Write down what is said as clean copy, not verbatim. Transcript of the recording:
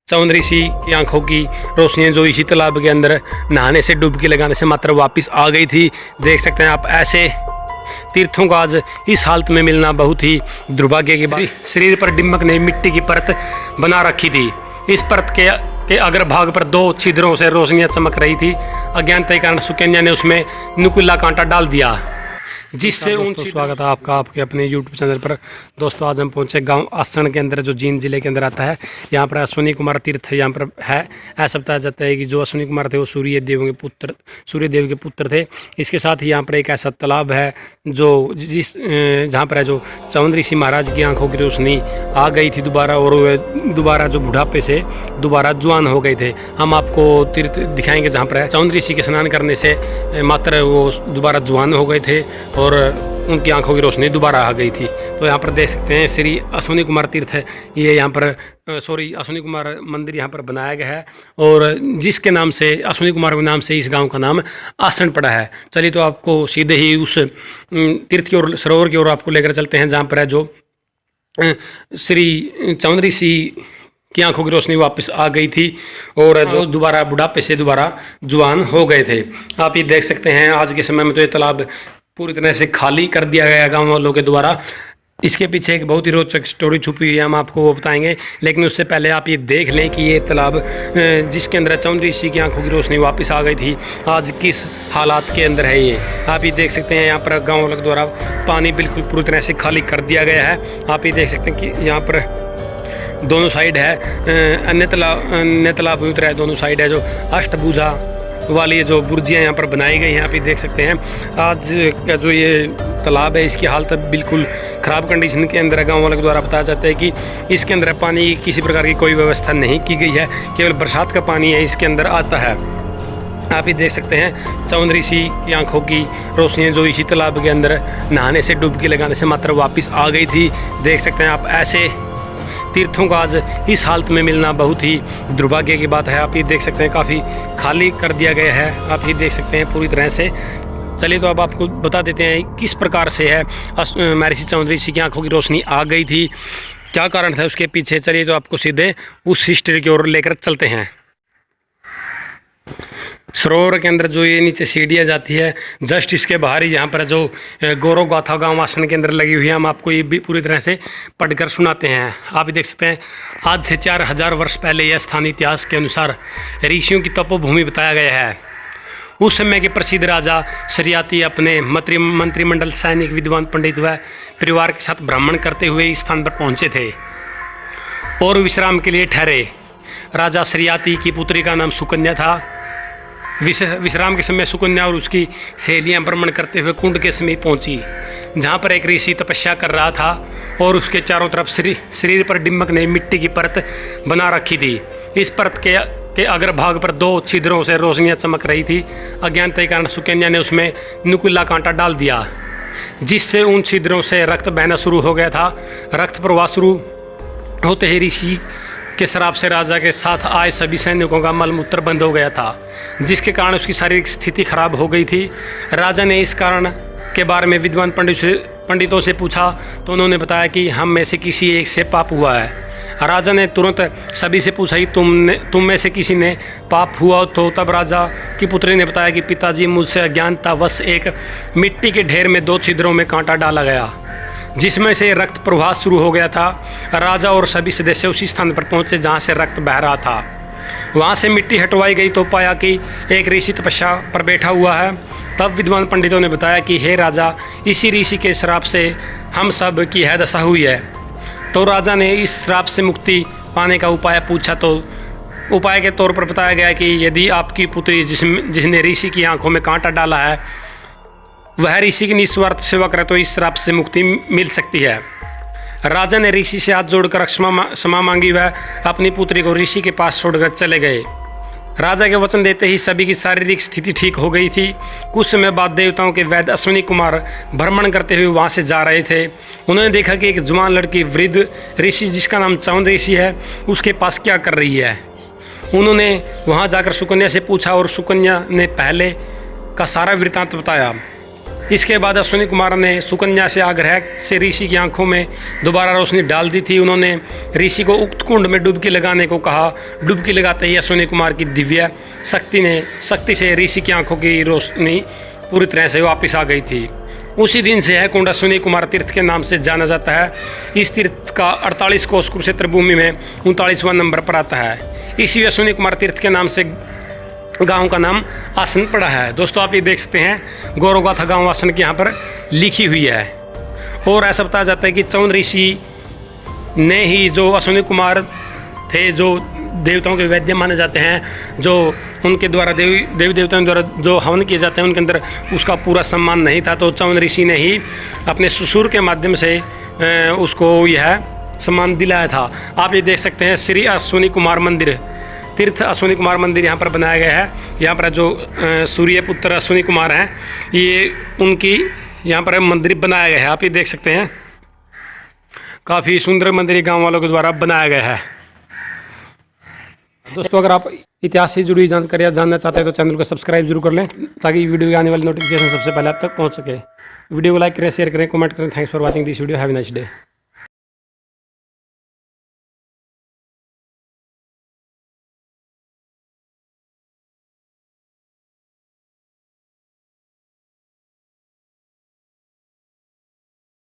चौंद ऋषि की आंखों की रोशनी जो इसी तालाब के अंदर नहाने से डुबकी लगाने से मात्र वापस आ गई थी। देख सकते हैं आप, ऐसे तीर्थों का आज इस हालत में मिलना बहुत ही दुर्भाग्य की बात। शरीर पर डिम्मक ने मिट्टी की परत बना रखी थी। इस परत के अग्र भाग पर दो छिद्रों से रोशनियां चमक रही थी। अज्ञानता के कारण सुकन्या ने उसमें नुकीला कांटा डाल दिया, जिससे स्वागत है आपका आपके अपने YouTube चैनल पर। दोस्तों, आज हम पहुंचे गांव आसण के अंदर, जो जींद जिले के अंदर आता है। यहाँ पर अश्विनी कुमार तीर्थ यहाँ पर है। ऐसा बताया जाता है कि जो अश्विनी कुमार थे वो सूर्य देव के पुत्र थे। इसके साथ ही यहाँ पर एक ऐसा तालाब है जो जहाँ पर है जो चौंद ऋषि महाराज की आंखों की रोशनी आ गई थी दोबारा, और वे दोबारा जो बुढ़ापे से दोबारा जवान हो गए थे। हम आपको तीर्थ दिखाएंगे जहाँ पर है चौंद ऋषि के स्नान करने से मात्र वो दोबारा जवान हो गए थे और उनकी आंखों की रोशनी दोबारा आ गई थी। तो यहाँ पर देख सकते हैं श्री अश्विनी कुमार तीर्थ है, ये यहाँ पर अश्विनी कुमार मंदिर यहाँ पर बनाया गया है, और जिसके नाम से अश्विनी कुमार के नाम से इस गांव का नाम आसण पड़ा है। चलिए तो आपको सीधे ही उस तीर्थ की ओर, सरोवर की ओर आपको लेकर चलते हैं, जहाँ पर है जो श्री चौंद ऋषि की आंखों की रोशनी वापस आ गई थी और जो दोबारा बुढ़ापे से दोबारा जवान हो गए थे। आप ये देख सकते हैं, आज के समय में तो ये तालाब पूरी तरह से खाली कर दिया गया गांव वालों के द्वारा। इसके पीछे एक बहुत ही रोचक स्टोरी छुपी हुई है, हम आपको वो बताएंगे। लेकिन उससे पहले आप ये देख लें कि ये तालाब जिसके अंदर चौंद ऋषि की आंखों की रोशनी वापस आ गई थी, आज किस हालात के अंदर है ये। आप ये देख सकते हैं, यहाँ पर गाँव वालों के द्वारा पानी बिल्कुल पूरी तरह से खाली कर दिया गया है। आप ये देख सकते हैं कि यहाँ पर दोनों साइड है अन्य तालाब उतर है, दोनों साइड है जो अष्टभुजा वाली जो बुर्जियाँ यहाँ पर बनाई गई हैं। आप ये देख सकते हैं, आज का जो ये तालाब है इसकी हालत बिल्कुल ख़राब कंडीशन के अंदर है। गाँव वालों के द्वारा बताया जाता है कि इसके अंदर पानी की किसी प्रकार की कोई व्यवस्था नहीं की गई है, केवल बरसात का पानी है इसके अंदर आता है। आप ये देख सकते हैं, चौंद ऋषि की आंखों की रोशनी जो इसी तालाब के अंदर नहाने से डुबकी लगाने से मात्र वापस आ गई थी। देख सकते हैं आप, ऐसे तीर्थों का आज इस हालत में मिलना बहुत ही दुर्भाग्य की बात है। आप ये देख सकते हैं, काफ़ी खाली कर दिया गया है। आप ये देख सकते हैं पूरी तरह से। चलिए तो अब आपको बता देते हैं किस प्रकार से है महर्षि चौंद ऋषि की आंखों की रोशनी आ गई थी, क्या कारण था उसके पीछे। चलिए तो आपको सीधे उस हिस्ट्री की ओर लेकर चलते हैं। सरोवर के अंदर जो ये नीचे सीढ़ियाँ जाती है, जस्ट इसके बाहर ही यहाँ पर जो गौरव गाथा गाँव आसण के अंदर लगी हुई है, हम आपको ये भी पूरी तरह से पढ़कर सुनाते हैं। आप देख सकते हैं, आज से 4000 वर्ष पहले यह स्थानीय इतिहास के अनुसार ऋषियों की तपोभूमि बताया गया है। उस समय के प्रसिद्ध राजा शरियाती अपने मंत्रिमंडल, सैनिक, विद्वान पंडित व परिवार के साथ भ्रमण करते हुए इस स्थान पर पहुँचे थे और विश्राम के लिए ठहरे। राजा शरियाती की पुत्री का नाम सुकन्या था। विश्राम के समय सुकन्या और उसकी सहेलियां भ्रमण करते हुए कुंड के समीप पहुंची, जहां पर एक ऋषि तपस्या कर रहा था और उसके चारों तरफ शरीर पर डिम्मक ने मिट्टी की परत बना रखी थी। इस परत के अग्र भाग पर दो छिद्रों से रोशनियां चमक रही थी। अज्ञानता के कारण सुकन्या ने उसमें नुकीला कांटा डाल दिया, जिससे उन छिद्रों से रक्त बहना शुरू हो गया था। रक्त प्रवाह शुरू होते ही ऋषि के श्राप से राजा के साथ आए सभी सैनिकों का मलमूत्र बंद हो गया था, जिसके कारण उसकी शारीरिक स्थिति खराब हो गई थी। राजा ने इस कारण के बारे में विद्वान पंडितों से पूछा, तो उन्होंने बताया कि हम में से किसी एक से पाप हुआ है। राजा ने तुरंत सभी से पूछा कि तुम में से किसी ने पाप हुआ तो। तब राजा की पुत्री ने बताया कि पिताजी, मुझसे अज्ञानतावश एक मिट्टी के ढेर में 2 छिद्रों में कांटा डाला गया, जिसमें से रक्त प्रवाह शुरू हो गया था। राजा और सभी सदस्य उसी स्थान पर पहुंचे जहां से रक्त बह रहा था। वहां से मिट्टी हटवाई गई तो पाया कि एक ऋषि तपस्या पर बैठा हुआ है। तब विद्वान पंडितों ने बताया कि हे राजा, इसी ऋषि के श्राप से हम सब की यह दशा हुई है। तो राजा ने इस श्राप से मुक्ति पाने का उपाय पूछा, तो उपाय के तौर पर बताया गया कि यदि आपकी पुत्री जिसने ऋषि की आंखों में कांटा डाला है वह ऋषि की निस्वार्थ सेवा करे तो इस श्राप से मुक्ति मिल सकती है। राजा ने ऋषि से हाथ जोड़कर क्षमा मांगी, वह अपनी पुत्री को ऋषि के पास छोड़कर चले गए। राजा के वचन देते ही सभी की शारीरिक स्थिति ठीक हो गई थी। कुछ समय बाद देवताओं के वैद्य अश्विनी कुमार भ्रमण करते हुए वहां से जा रहे थे। उन्होंने देखा कि एक जुबान लड़की वृद्ध ऋषि, जिसका नाम चौंद ऋषि है, उसके पास क्या कर रही है। उन्होंने वहां जाकर सुकन्या से पूछा और सुकन्या ने पहले का सारा वृत्तांत बताया। इसके बाद अश्विनी कुमार ने सुकन्या से आग्रह से ऋषि की आंखों में दोबारा रोशनी डाल दी थी। उन्होंने ऋषि को उक्त कुंड में डुबकी लगाने को कहा। डुबकी लगाते ही अश्विनी कुमार की दिव्य शक्ति से ऋषि की आंखों की रोशनी पूरी तरह से वापस आ गई थी। उसी दिन से यह कुंड अश्विनी कुमार तीर्थ के नाम से जाना जाता है। इस तीर्थ का 48 कोस कुरुक्षेत्र भूमि में 39वां नंबर पर आता है। इसी अश्विनी कुमार तीर्थ के नाम से गांव का नाम आसन पड़ा है। दोस्तों आप ये देख सकते हैं गौरव गाथा गांव आसन की यहाँ पर लिखी हुई है। और ऐसा बताया जाता है कि चौन ऋषि ने ही, जो अश्विनी कुमार थे, जो देवताओं के वैद्य माने जाते हैं, जो उनके द्वारा देवी देवताओं द्वारा जो हवन किए जाते हैं उनके अंदर उसका पूरा सम्मान नहीं था, तो चौन ऋषि ने ही अपने ससुर के माध्यम से उसको यह सम्मान दिलाया था। आप ये देख सकते हैं श्री अश्विनी कुमार मंदिर, तीर्थ अश्विनी कुमार मंदिर यहाँ पर बनाया गया है। यहाँ पर जो सूर्य पुत्र अश्विनी कुमार हैं, ये उनकी यहाँ पर मंदिर बनाया गया है। आप ये देख सकते हैं काफ़ी सुंदर मंदिर गांव वालों के द्वारा बनाया गया है। दोस्तों अगर आप इतिहास से जुड़ी जानकारियाँ जानना चाहते हैं तो चैनल को सब्सक्राइब जरूर कर लें, ताकि वीडियो की आने वाली नोटिफिकेशन सबसे पहले आप तक पहुँच सके। वीडियो को लाइक करें, शेयर करें, कमेंट करें। Thanks for watching this video. Have a nice day.